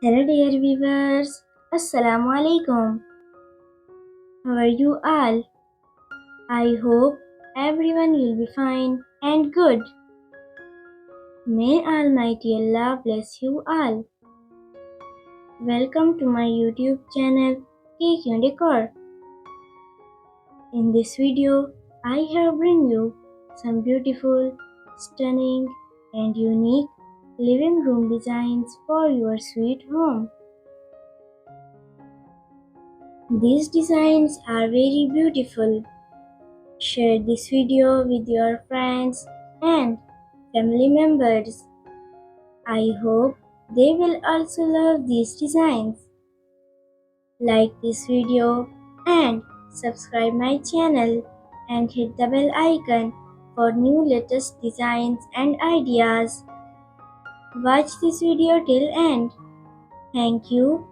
Hello dear viewers, Assalamu alaikum. How are you all? I hope everyone will be fine and good. May Almighty Allah bless you all. Welcome to my YouTube channel Cake and Decor. In this video, I have bring you some beautiful, stunning and unique living room designs for your sweet home. These designs are very beautiful. Share this video with your friends and family members. I hope they will also love these designs. Like this video and subscribe my channel and hit the bell icon for new latest designs and ideas. Watch this video till end. Thank you